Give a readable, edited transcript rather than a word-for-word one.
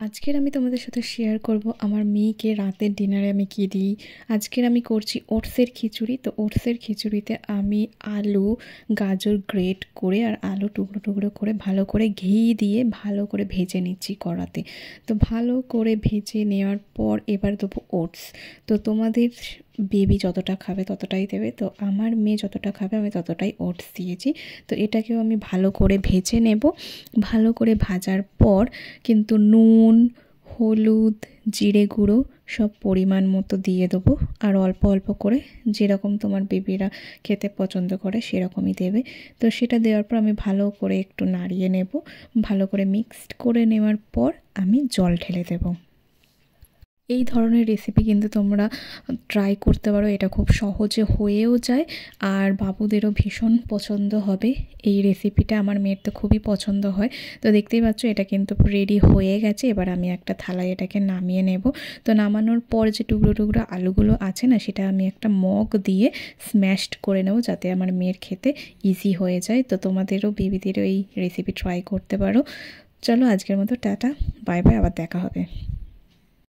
আজকের আমি তোমাদের সাথে শেয়ার করব আমার মেয়েকে রাতের ডিনারে আমি কী দিই। আজকের আমি করছি ওটসের খিচুড়ি। তো ওটসের খিচুড়িতে আমি আলু, গাজর গ্রেট করে আর আলু টুকরো টুকরো করে ভালো করে ঘি দিয়ে ভালো করে ভেজে নিচ্ছি কড়াতে। তো ভালো করে ভেজে নেওয়ার পর এবার দেবো ওটস। তো তোমাদের বেবি যতটা খাবে ততটাই দেবে। তো আমার মেয়ে যতটা খাবে আমি ততটাই ওটস দিয়েছি। তো এটাকেও আমি ভালো করে ভেজে নেব। ভালো করে ভাজার পর কিন্তু নুন, হলুদ, জিরে গুঁড়ো সব পরিমাণ মতো দিয়ে দেবো। আর অল্প অল্প করে যেরকম তোমার বেবিরা খেতে পছন্দ করে সেরকমই দেবে। তো সেটা দেওয়ার পর আমি ভালো করে একটু নাড়িয়ে নেব। ভালো করে মিক্সড করে নেওয়ার পর আমি জল ঢেলে দেবো। এই ধরনের রেসিপি কিন্তু তোমরা ট্রাই করতে পারো। এটা খুব সহজে হয়েও যায় আর বাবুদেরও ভীষণ পছন্দ হবে এই রেসিপিটা। আমার মেয়ের তো খুবই পছন্দ হয়। তো দেখতেই পাচ্ছ এটা কিন্তু রেডি হয়ে গেছে। এবার আমি একটা থালায় এটাকে নামিয়ে নেব। তো নামানোর পর যে টুকরো টুকরো আলুগুলো আছে না, সেটা আমি একটা মগ দিয়ে স্ম্যাশড করে নেব যাতে আমার মেয়ের খেতে ইজি হয়ে যায়। তো তোমাদেরও বেবিদেরও এই রেসিপি ট্রাই করতে পারো। চলো আজকের মতো টাটা, বাই বাই, আবার দেখা হবে।